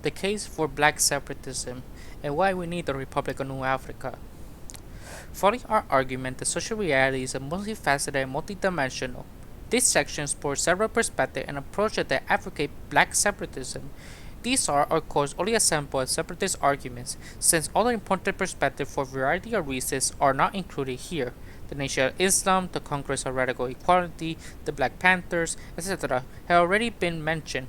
The case for black separatism and why we need a Republic of New Africa. Following our argument, the social reality is multifaceted and multidimensional. This section explores several perspectives and approaches that advocate black separatism. These are, of course, only a sample of separatist arguments, since other important perspectives for a variety of reasons are not included here. The Nation of Islam, the Congress of Radical Equality, the Black Panthers, etc., have already been mentioned,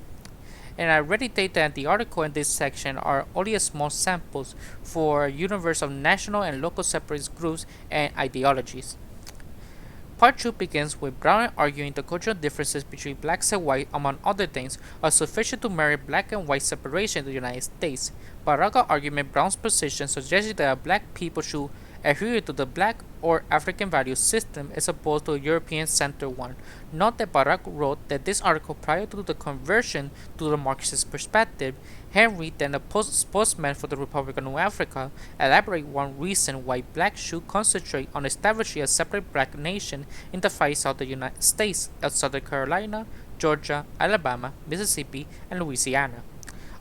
and I already stated that the article in this section are only a small samples for a universe of national and local separatist groups and ideologies. Part 2 begins with Brown arguing the cultural differences between blacks and whites, among other things, are sufficient to merit black and white separation in the United States. Baraka argument Brown's position suggested that black people should adhere to the black or African value system as opposed to a European-centered one. Note that Barak wrote that this article prior to the conversion to the Marxist perspective. Henry, then the spokesman for the Republic of New Africa, elaborated one reason why blacks should concentrate on establishing a separate black nation in the five southern United States of Southern Carolina, Georgia, Alabama, Mississippi, and Louisiana.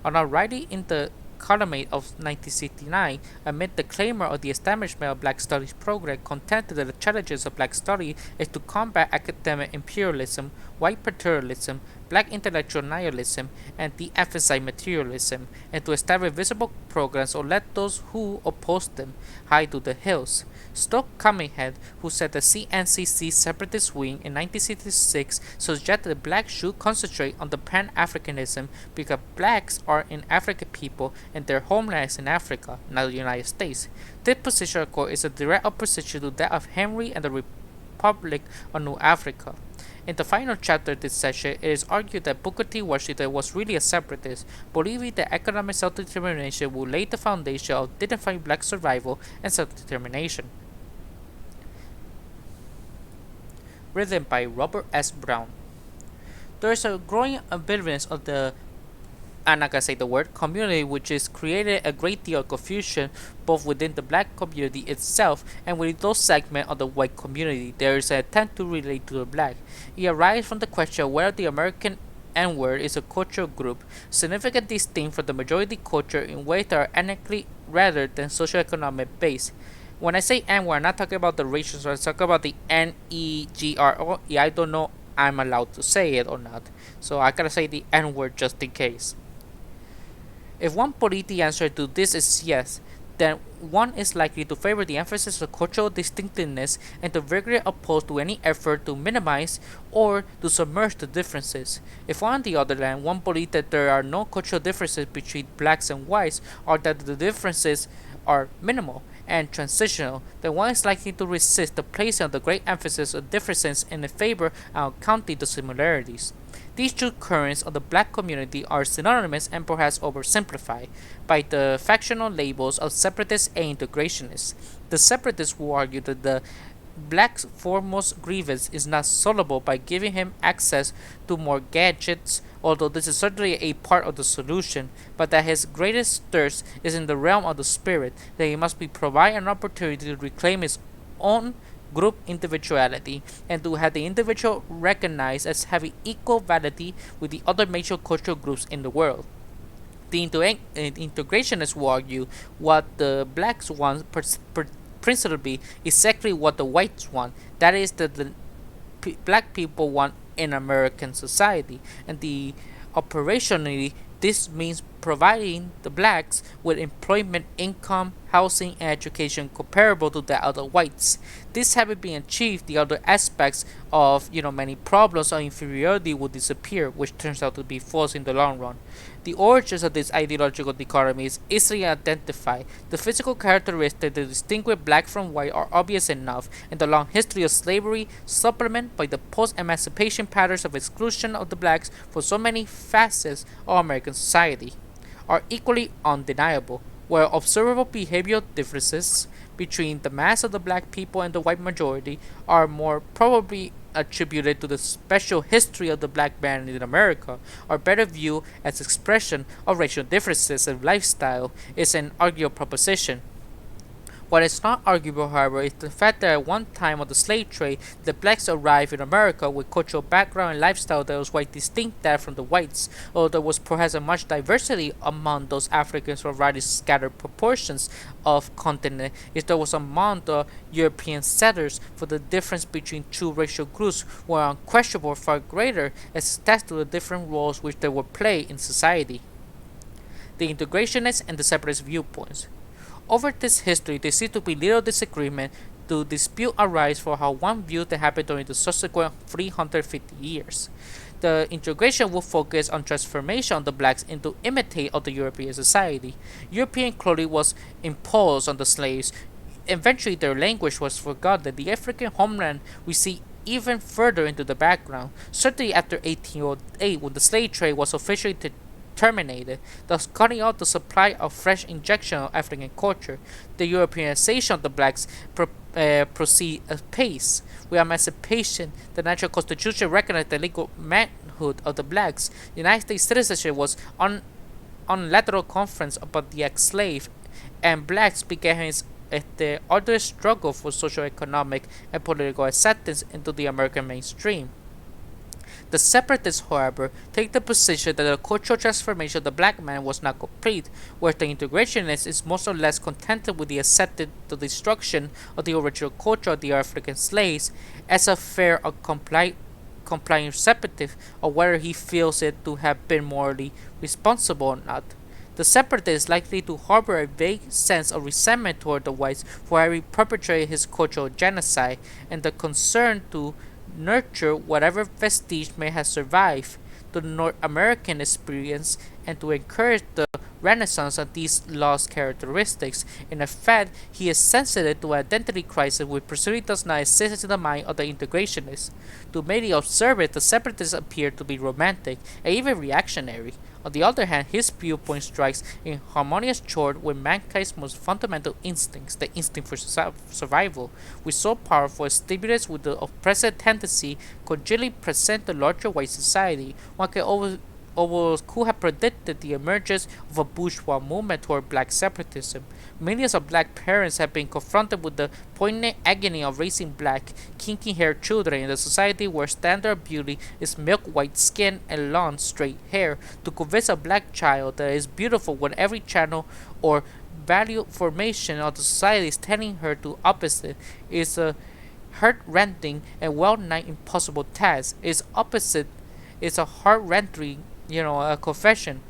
On our writing in the Column of 1969, amid the clamor of the establishment of Black Studies program, contended that the challenges of Black Studies is to combat academic imperialism, white paternalism, black intellectual nihilism, and de-emphasize materialism, and to establish visible programs or let those who oppose them hide to the hills. Stoke Cumminghead, who said the CNCC separatist wing in 1966, suggested that blacks should concentrate on the Pan-Africanism because blacks are an African people and their homeland is in Africa, not the United States. This position, of course, is a direct opposition to that of Henry and the Republic of New Africa. In the final chapter of this session, it is argued that Booker T. Washington was really a separatist, believing that economic self-determination would lay the foundation of dignifying black survival and self-determination. Written by Robert S. Brown. There is a growing ambivalence of the I'm not gonna say the word community, which has created a great deal of confusion both within the black community itself and within those segments of the white community. There is an attempt to relate to the black. It arises from the question of whether the American N-word is a cultural group, significantly distinct from the majority culture in ways that are ethnically rather than socioeconomic based. When I say N-word, I'm not talking about the racial, so I'm talking about the N-E-G-R-O. I don't know I'm allowed to say it or not, so I gotta say the N-word just in case. If one polite answer to this is yes, then one is likely to favor the emphasis of cultural distinctiveness and to vigorously oppose to any effort to minimize or to submerge the differences. If on the other hand, one believes that there are no cultural differences between blacks and whites or that the differences are minimal and transitional, then one is likely to resist the placing of the great emphasis of differences in favor of counting the similarities. These two currents of the black community are synonymous and perhaps oversimplified by the factional labels of separatists and integrationists. The separatists will argue that the black's foremost grievance is not solvable by giving him access to more gadgets, although this is certainly a part of the solution, but that his greatest thirst is in the realm of the spirit, that he must be provided an opportunity to reclaim his own group individuality and to have the individual recognized as having equal validity with the other major cultural groups in the world. The integrationists will argue what the blacks want principally exactly what the whites want, that is, that the black people want in American society, and operationally this means providing the blacks with employment, income, housing, and education comparable to that of the whites. This having been achieved, the other aspects of many problems of inferiority will disappear, which turns out to be false in the long run. The origins of this ideological dichotomy is easily identified. The physical characteristics that distinguish black from white are obvious enough, and the long history of slavery, supplemented by the post-emancipation patterns of exclusion of the blacks for so many facets of American society, are equally undeniable. Where observable behavioral differences between the mass of the black people and the white majority are more probably attributed to the special history of the black man in America, or better viewed as expression of racial differences in lifestyle, is an arguable proposition. What is not arguable, however, is the fact that at one time of the slave trade, the blacks arrived in America with cultural background and lifestyle that was quite distinct that from the whites, although there was perhaps a much diversity among those Africans from variety scattered proportions of continent if there was among the European settlers, for the difference between two racial groups were unquestionable far greater as attached to the different roles which they would play in society. The integrationists and the separatist viewpoints. Over this history, there seems to be little disagreement to dispute arise for how one view that happened during the subsequent 350 years. The integration will focus on transformation of the blacks into imitate of the European society. European clothing was imposed on the slaves. Eventually, their language was forgotten. The African homeland we see even further into the background. Certainly after 1808, when the slave trade was officially terminated, thus cutting out the supply of fresh injection of African culture. The Europeanization of the blacks proceed apace. With emancipation, the natural constitution recognized the legal manhood of the blacks. United States citizenship was on lateral conference about the ex-slave, and blacks began the arduous struggle for social, economic, and political acceptance into the American mainstream. The separatists, however, take the position that the cultural transformation of the black man was not complete, whereas the integrationist is more or less contented with the accepted the destruction of the original culture of the African slaves as a fair or compliant receptive of whether he feels it to have been morally responsible or not. The separatist is likely to harbor a vague sense of resentment toward the whites for having perpetrated his cultural genocide, and the concern to nurture whatever vestige may have survived to the North American experience and to encourage the renaissance of these lost characteristics. In effect, he is sensitive to identity crisis which presumably does not exist in the mind of the integrationists. To many observers, the separatists appear to be romantic and even reactionary. On the other hand, his viewpoint strikes in harmonious chord with mankind's most fundamental instincts, the instinct for survival, which so powerful as stimulus with the oppressive tendency congeally present the larger white society. One can almost could have predicted the emergence of a bourgeois movement toward black separatism. Millions of black parents have been confronted with the poignant agony of raising black, kinky-haired children in a society where standard beauty is milk-white skin and long, straight hair. To convince a black child that it is beautiful when every channel or value formation of the society is telling her to opposite is a heart-rending and well-nigh impossible task. Its opposite is a heart-rending a confession.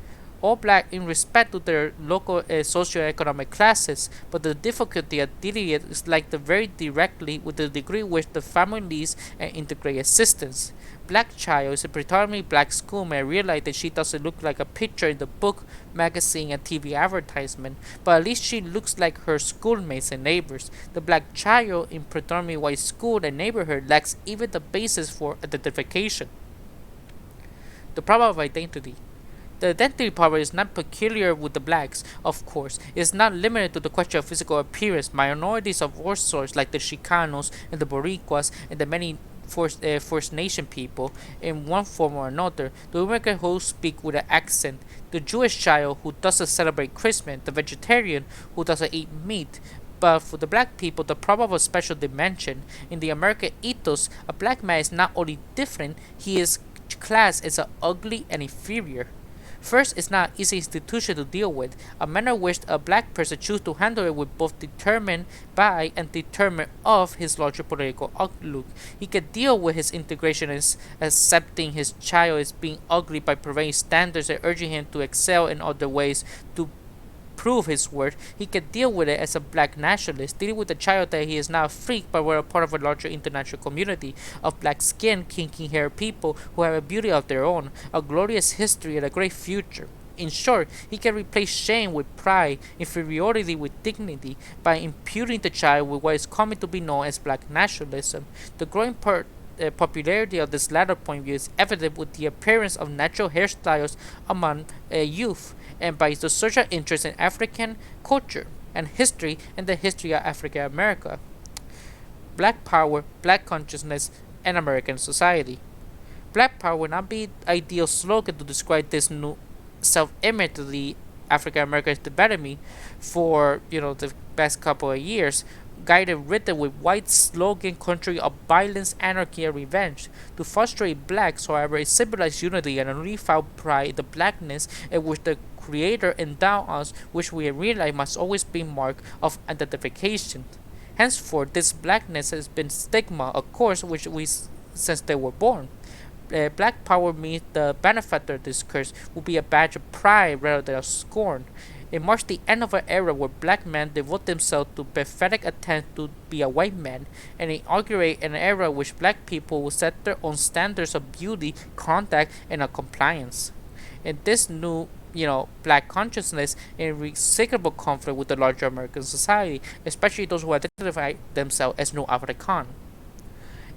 All black in respect to their local socio-economic classes, but the difficulty of dealing it is like the very directly with the degree which the family needs and integrate assistance. Black child is a predominantly black school may realize that she doesn't look like a picture in the book, magazine, and TV advertisement, but at least she looks like her schoolmates and neighbors. The black child in predominantly white school and neighborhood lacks even the basis for identification. The problem of identity. The identity problem is not peculiar with the blacks, of course. It is not limited to the question of physical appearance. Minorities of all sorts, like the Chicanos and the Boricuas and the many First Nation people, in one form or another, the immigrant who speak with an accent, the Jewish child who doesn't celebrate Christmas, the vegetarian who doesn't eat meat. But for the black people, the problem of a special dimension. In the American ethos, a black man is not only different, he is classed as ugly and inferior. First, it's not an easy institution to deal with, a manner which a black person chooses to handle it with both determined by and determined of his larger political outlook. He can deal with his integration as accepting his child as being ugly by providing standards and urging him to excel in other ways to prove his worth. He can deal with it as a black nationalist, dealing with the child that he is not a freak but we're a part of a larger international community of black skinned, kinky haired people who have a beauty of their own, a glorious history and a great future. In short, he can replace shame with pride, inferiority with dignity, by imputing the child with what is coming to be known as black nationalism. The growing popularity of this latter point of view is evident with the appearance of natural hairstyles among youth, and by the social interest in African culture and history and the history of Africa America. Black power, black consciousness, and American society. Black power would not be ideal slogan to describe this new self-image to the African Americans debated me for the past couple of years, guided written with white slogan country of violence, anarchy, and revenge. To frustrate blacks, however, it symbolized unity and a newfound pride in the blackness in which the Creator endowed us, which we realize must always be mark of identification. Henceforth, this blackness has been stigma, of course, which we since they were born. Black power means the benefactor of this curse will be a badge of pride rather than of scorn. It marks the end of an era where black men devote themselves to pathetic attempts to be a white man, and inaugurate an era in which black people will set their own standards of beauty, conduct, and of compliance. In this new black consciousness in irreconcilable conflict with the larger American society, especially those who identify themselves as no Afrikan.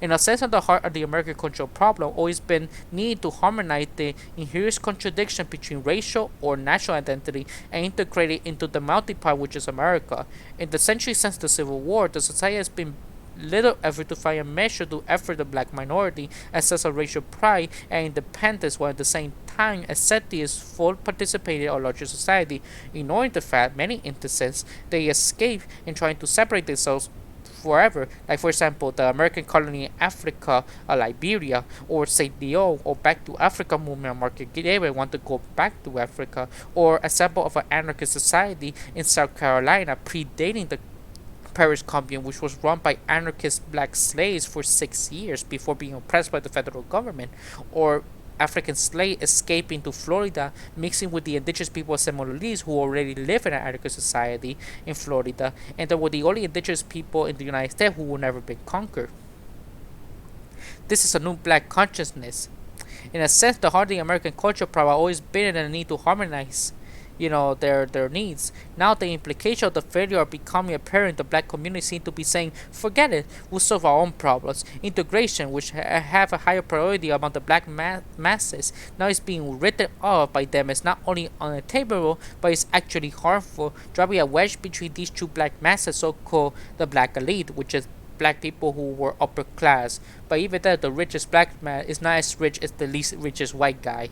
In a sense, at the heart of the American cultural problem always been need to harmonize the inherent contradiction between racial or national identity and integrate it into the multi-part which is America. In the century since the Civil War, the society has been little effort to find a measure to effort the black minority, a sense of racial pride and independence, while at the same time accepting its full participation in our larger society, ignoring the fact many instances they escape in trying to separate themselves forever, like for example the American colony in Africa, Liberia, or St. Leo, or Back to Africa movement of Margaret Garvey want to go back to Africa, or a sample of an anarchist society in South Carolina predating the Paris Commune, which was run by anarchist black slaves for 6 years before being oppressed by the federal government, or African slaves escaping to Florida, mixing with the indigenous people of Seminoles who already live in an anarchist society in Florida, and they were the only indigenous people in the United States who will never been conquered. This is a new black consciousness. In a sense, the heart of the American culture probably always been in the need to harmonize their needs. Now the implication of the failure of becoming apparent, the black community seem to be saying, forget it, we'll solve our own problems. Integration, which have a higher priority among the black masses, now is being written off by them as not only unattainable, but is actually harmful, driving a wedge between these two black masses, so-called the black elite, which is black people who were upper class. But even then, the richest black man is not as rich as the least richest white guy.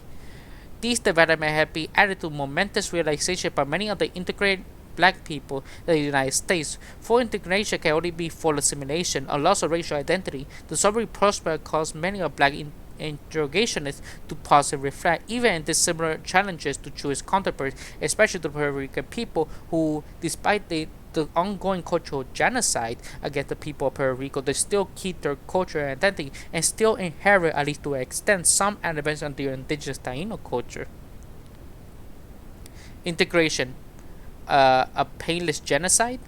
These developments have been added to momentous realization by many of the integrated black people in the United States. Full integration can only be full assimilation, a loss of racial identity. The sobering prospect caused many of black interrogationists to pause and reflect, even in these similar challenges to Jewish counterparts, especially the Puerto Rican people who, despite the ongoing cultural genocide against the people of Puerto Rico, they still keep their culture and identity and still inherit, at least to an extent, some elements of their indigenous Taino culture. Integration, a painless genocide?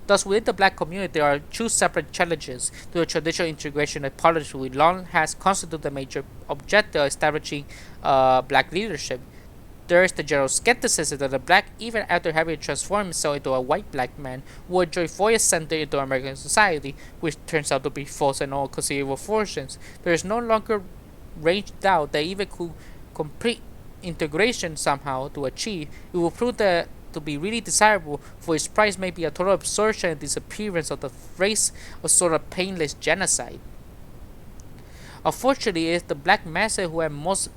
Thus, within the black community, there are two separate challenges to the traditional integration and politics which long has constituted the major objective of establishing black leadership. There is the general skepticism that the black, even after having transformed himself into a white black man, will enjoy full ascent into American society, which turns out to be false in all conceivable fortunes. There is no longer range doubt that even complete integration somehow to achieve, it will prove that to be really desirable, for its price may be a total absorption and disappearance of the race, a sort of painless genocide. Unfortunately, it is the black masses who have most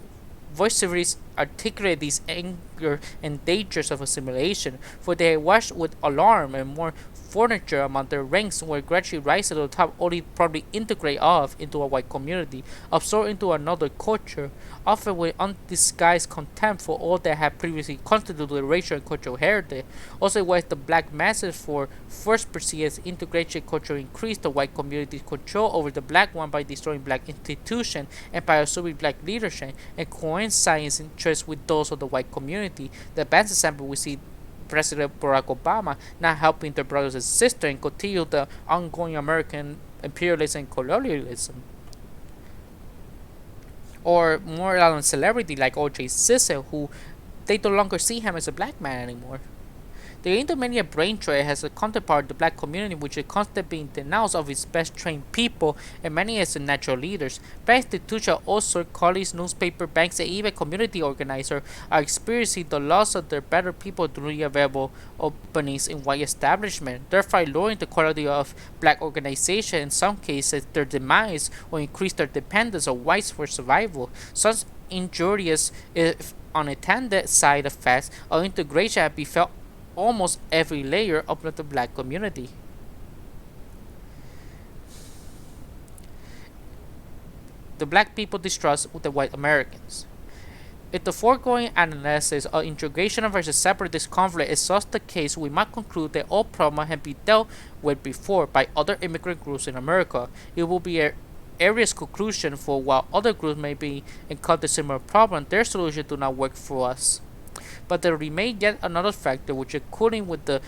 voicery articulate these anger and dangers of assimilation, for they watched with alarm and more furniture among their ranks were gradually rising to the top, only probably integrate off into a white community, absorbed into another culture, often with undisguised contempt for all that had previously constituted the racial and cultural heritage. Also, was the black masses for first perceived as integration culture increased the white community's control over the black one by destroying black institutions and by assuming black leadership, and coinciding its interests with those of the white community. The best example we see President Barack Obama not helping their brothers and sisters and continue the ongoing American imperialism and colonialism. Or more on celebrity like O.J. Simpson, who they no longer see him as a black man anymore. The intermediate brain trade has a counterpart in the black community which is constantly being denounced of its best trained people and many as the natural leaders. Black institutions also colleges, newspaper, banks, and even community organizers are experiencing the loss of their better people through the available openings in white establishment, thereby lowering the quality of black organization. In some cases, their demise will increase their dependence on whites for survival. Such injurious unintended side effects of integration have befell almost every layer of the black community. The black people distrust the white Americans. If the foregoing analysis of integration versus separatist conflict is thus the case, we might conclude that all problems have been dealt with before by other immigrant groups in America. It will be a area's conclusion, for while other groups may be encounter similar problems, their solutions do not work for us. But there remains yet another factor which, according with the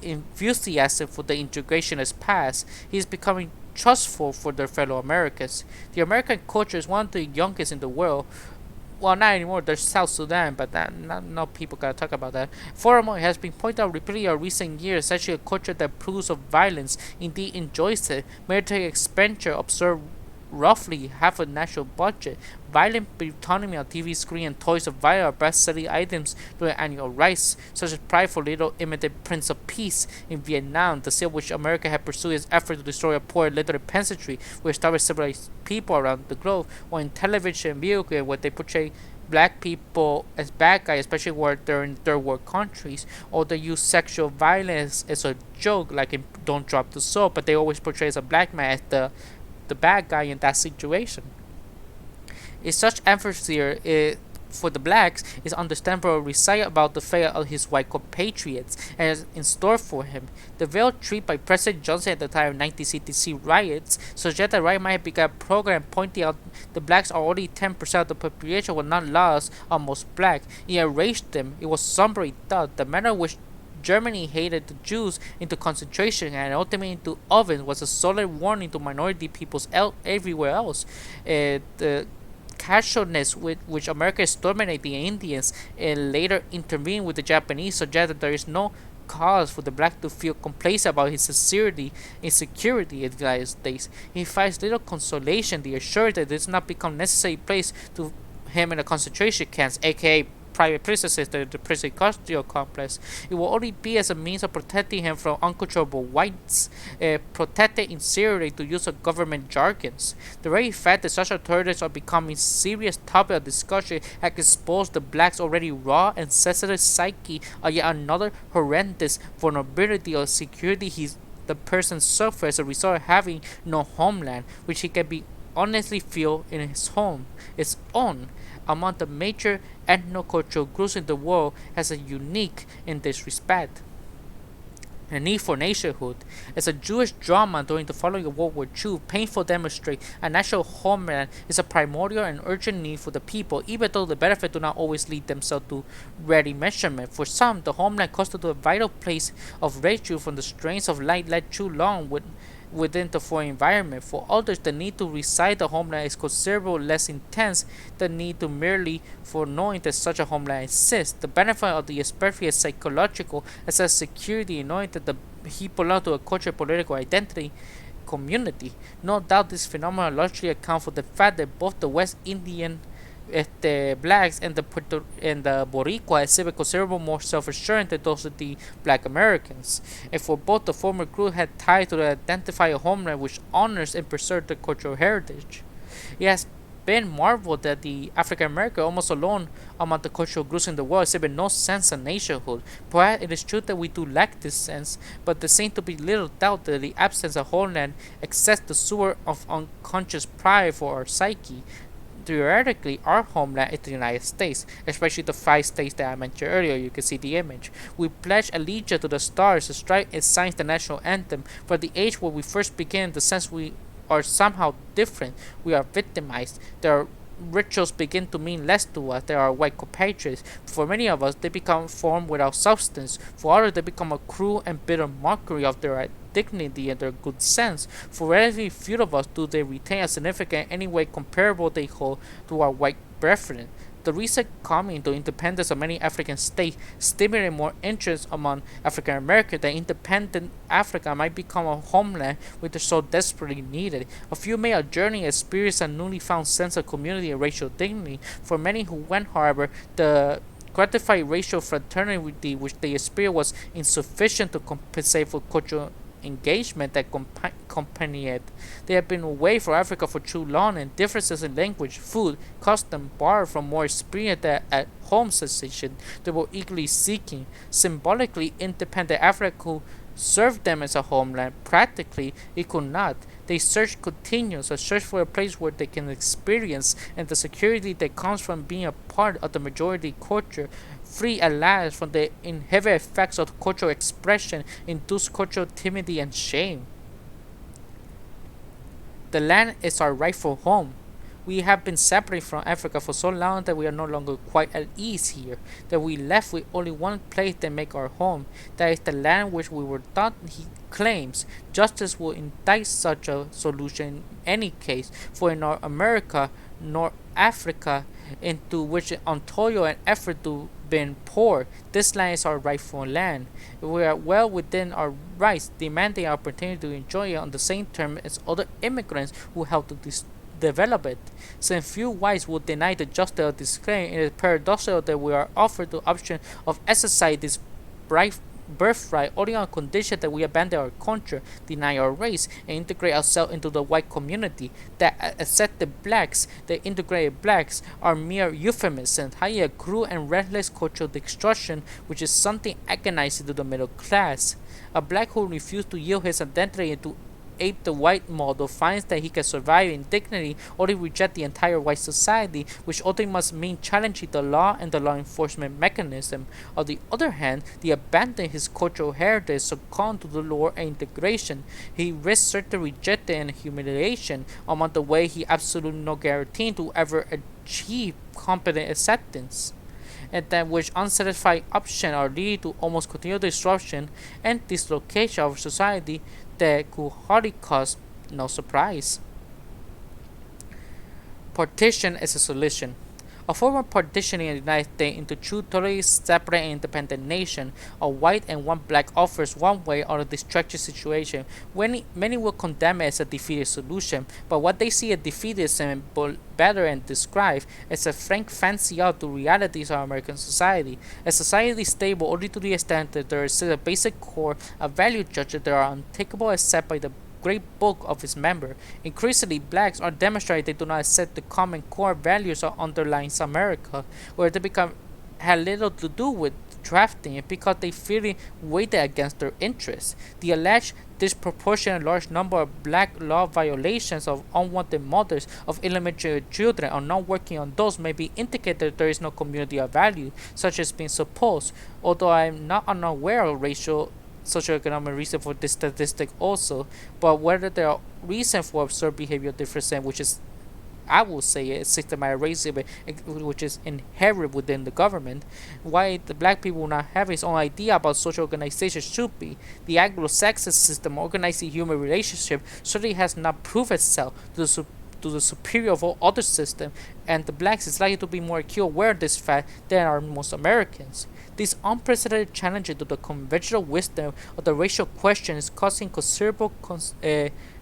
enthusiasm for the integration has passed, he is becoming trustful for their fellow Americans. The American culture is one of the youngest in the world. Well, not anymore. There's South Sudan, but no people gotta talk about that. Furthermore, it has been pointed out repeatedly in recent years, such a culture that approves of violence, indeed enjoys it. Military expenditure observed roughly half a national budget. Violent autonomy on TV screen and toys of violence are best-selling items during annual rights, such as Pride for Little Imitated Prince of Peace in Vietnam, the seal which America had pursued its effort to destroy a poor illiterate peasantry, which started civilized people around the globe, or in television and video games where they portray black people as bad guys, especially where they're in third world countries, or they use sexual violence as a joke, like in Don't Drop the Soap, but they always portray as a black man as the bad guy in that situation. Is such emphasis for the blacks is understandable recite about the fate of his white compatriots and is in store for him. The veiled tweet by President Johnson at the time of 1966 riots suggests that right might have begun a program pointing out the blacks are already 10% of the population were not lost, almost black. He erased them. It was somberly thought the manner in which Germany hated the Jews into concentration and ultimately into ovens was a solid warning to minority peoples everywhere else. The casualness with which America exterminated the Indians and later intervened with the Japanese suggests that there is no cause for the black to feel complacent about his sincerity and security in the United States. He finds little consolation the assurance that it does not become necessary place to him in the concentration camps, aka private prison system, the prison industrial complex. It will only be as a means of protecting him from uncontrollable whites, protected in theory to use of government jargons. The very fact that such alternatives are becoming serious topic of discussion has exposed the blacks' already raw and sensitive psyche of yet another horrendous vulnerability of security the person suffers as a result of having no homeland, which he can be honestly feel in his home, its own, among the major ethno-cultural groups in the world, has a unique in this respect. The need for nationhood. As a Jewish drama during the following World War II, painful demonstrate a national homeland is a primordial and urgent need for the people, even though the benefits do not always lead themselves to ready measurement. For some, the homeland constitutes a vital place of refuge from the strains of life led too long within the foreign environment. For others, the need to reside the homeland is considerably less intense than the need to merely for knowing that such a homeland exists. The benefit of the especially is psychological, as a security in knowing that he belongs to a cultural political identity community. No doubt this phenomenon largely accounts for the fact that both the West Indian the blacks and the Boricua exhibit considerable more self-assurance than those of the black Americans, and for both the former group had ties to identify a homeland which honors and preserves their cultural heritage. It has been marveled that the African American, almost alone among the cultural groups in the world, exhibit no sense of nationhood. Perhaps it is true that we do lack this sense, but there seems to be little doubt that the absence of homeland accepts the sewer of unconscious pride for our psyche. Theoretically, our homeland is the United States, especially the 5 states that I mentioned earlier. You can see the image. We pledge allegiance to the stars, the stripe, and signs the national anthem. For the age where we first begin, the sense we are somehow different, we are victimized. Their rituals begin to mean less to us. They are white compatriots. For many of us, they become form without substance. For others, they become a cruel and bitter mockery of their dignity and their good sense. For relatively few of us do they retain a significance in any way comparable they hold to our white brethren. The recent coming to independence of many African states stimulated more interest among African Americans that independent Africa might become a homeland which is so desperately needed. A few made a journey and experienced a newly found sense of community and racial dignity. For many who went, however, the gratified racial fraternity which they experienced was insufficient to compensate for cultural engagement that accompany it. They have been away from Africa for too long, and differences in language, food, custom borrowed from more experience that at home sensation they were eagerly seeking. Symbolically independent Africa could serve them as a homeland. Practically, it could not. They search continues, a search for a place where they can experience and the security that comes from being a part of the majority culture, free at last from the inherent effects of cultural expression, induced cultural timidity and shame. The land is our rightful home. We have been separated from Africa for so long that we are no longer quite at ease here, that we left with only one place that make our home. That is the land which we were taught, he claims. Justice will indict such a solution in any case, for in North America, North Africa, into which Ontario and effort to been poured, this land is our rightful land. We are well within our rights, demanding our opportunity to enjoy it on the same terms as other immigrants who helped to develop it. Since few whites will deny the justice of this claim, it is paradoxical that we are offered the option of exercising this birthright only on condition that we abandon our culture, deny our race, and integrate ourselves into the white community. That accept the blacks, the integrated blacks, are mere euphemisms, hiding a cruel and reckless cultural destruction, which is something agonizing to the middle class. A black who refuses to yield his identity to ape the white model finds that he can survive in dignity or to reject the entire white society, which ultimately must mean challenging the law and the law enforcement mechanism. On the other hand, the abandon his cultural heritage, succumb to the lure and integration. He risks certain rejection and humiliation. Among the way, he absolutely no guarantee to ever achieve competent acceptance, and that which unsatisfied options are leading to almost continual disruption and dislocation of society that could hardly cause no surprise. Partition as a solution. A form of partitioning the United States into two totally separate and independent nations, a white and one black, offers one way out of this treacherous situation. Many will condemn it as a defeated solution, but what they see as defeatism better and describe as a frank fancy out to realities of American society. A society stable only to the extent that there is a basic core of value judgments that are untakeable except by the great bulk of its members. Increasingly, blacks are demonstrating they do not accept the common core values of underlying America, where they become had little to do with drafting it because they feel it weighed against their interests. The alleged disproportionate large number of black law violations of unwanted mothers of elementary children or not working on those may be indicate that there is no community of value, such as being supposed, although I am not unaware of racial socioeconomic reason for this statistic also, but whether there are reasons for absurd behavior difference, which is I will say a systematic racism which is inherent within the government, why the black people will not have his own idea about social organization should be. The Anglo-Saxon system organizing human relationship certainly has not proved itself to the superior of all other systems, and the blacks is likely to be more acutely aware of this fact than are most Americans. This unprecedented challenge to the conventional wisdom of the racial question is causing considerable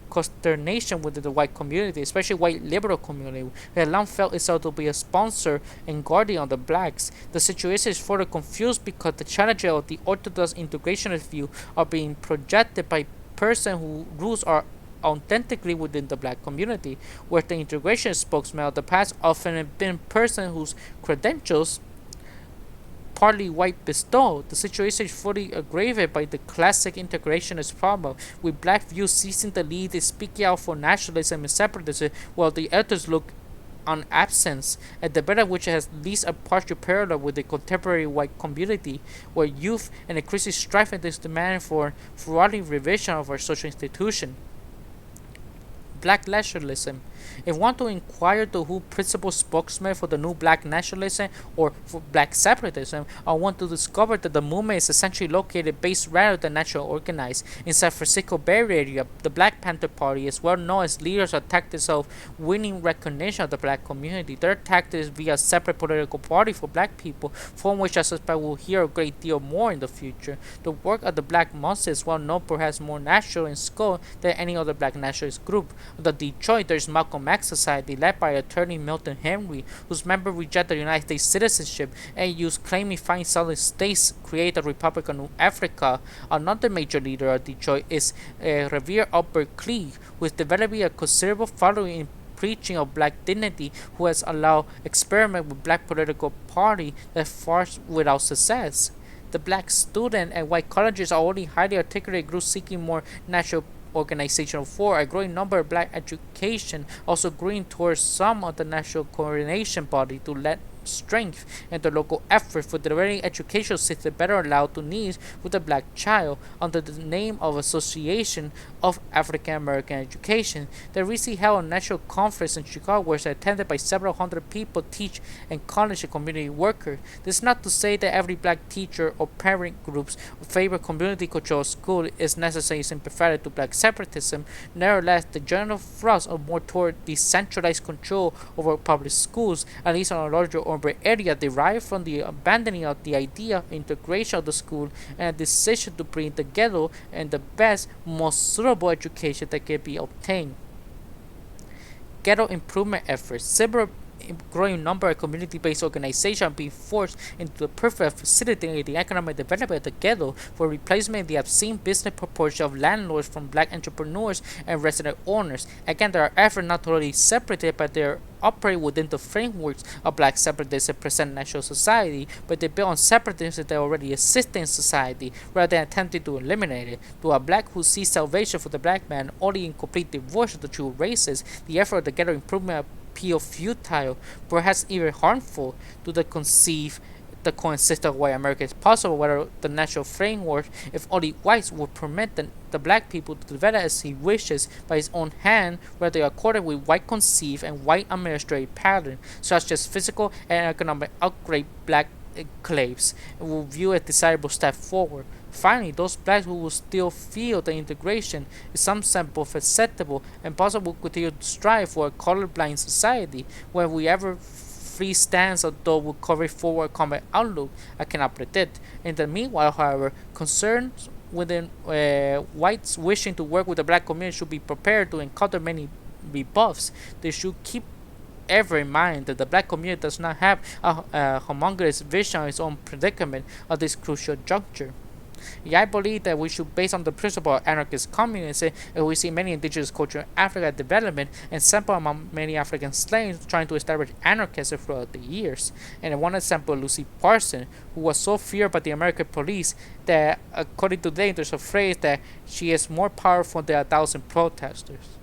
consternation within the white community, especially white liberal community, who had long felt itself to be a sponsor and guardian of the blacks. The situation is further confused because the challenges of the orthodox integrationist view are being projected by persons whose rules are authentically within the black community, where the integration spokesman of the past often have been persons whose credentials partly white bestowed. The situation is fully aggravated by the classic integrationist problem, with black views seizing the lead and speaking out for nationalism and separatism, while the others look on absence, at the better which has at least a partial parallel with the contemporary white community, where youth and increasing strife and this demand for thorough revision of our social institution. Black nationalism. If one to inquire to who principal spokesman for the new black nationalism or for black separatism, I want to discover that the movement is essentially located based rather than naturally organized in San Francisco Bay Area. The Black Panther Party is well known as leaders of tactics of winning recognition of the black community. Their tactic is via a separate political party for black people, from which I suspect we'll hear a great deal more in the future. The work of the Black Monster is well known, perhaps more national in scope than any other black nationalist group. The Detroit, there is Malcolm Malcolm X society led by attorney Milton Henry, whose members rejected United States citizenship and used claiming fine southern states create a Republic of Africa. Another major leader of Detroit is Reverend Albert Cleage, who is developing a considerable following in preaching of black dignity, who has allowed experiment with black political party that far without success. The black student and white colleges are only highly articulated groups seeking more national organizational for a growing number of black education, also growing towards some of the national coordination body to let strength and the local effort for developing educational system better allowed to needs with the black child under the name of Association of African American Education. They recently held a national conference in Chicago was attended by several hundred people, teach and college and community workers. This is not to say that every black teacher or parent groups favor community controlled school is necessarily sympathetic to black separatism. Nevertheless, the general thrust of more toward decentralized control over public schools, at least on a larger urban area, derived from the abandoning of the idea of integration of the school and a decision to bring together and the best, most suitable education that can be obtained. Ghetto improvement efforts. Several growing number of community-based organizations are being forced into the purpose of facilitating the economic development of the ghetto for replacement the obscene business proportion of landlords from black entrepreneurs and resident owners. Again, there are efforts not totally separated, but they operate within the frameworks of black separatism present national society, but they build on separatism that already exists in society rather than attempting to eliminate it. To a black who sees salvation for the black man only in complete divorce of the two races, the effort of the ghetto improvement appeal futile, perhaps even harmful to the coexistence of white America is possible, whether the national framework, if only whites would permit the black people to develop as he wishes by his own hand, whether they are accorded with white conceived and white administrative pattern, such as physical and economic upgrade black enclaves, and will view a desirable step forward. Finally, those blacks who will still feel the integration is some sense both acceptable and possible continue to strive for a colorblind society where we ever free stance or though will carry forward common outlook, I cannot predict. In the meanwhile, however, concerns within whites wishing to work with the black community should be prepared to encounter many rebuffs. They should keep ever in mind that the black community does not have a homogeneous vision of its own predicament at this crucial juncture. Yeah, I believe that we should, based on the principle of anarchist communism, and we see many indigenous culture in Africa development and sample among many African slaves trying to establish anarchism throughout the years. And one example, Lucy Parson, who was so feared by the American police that, according to them, there's a phrase that she is more powerful than 1,000 protesters.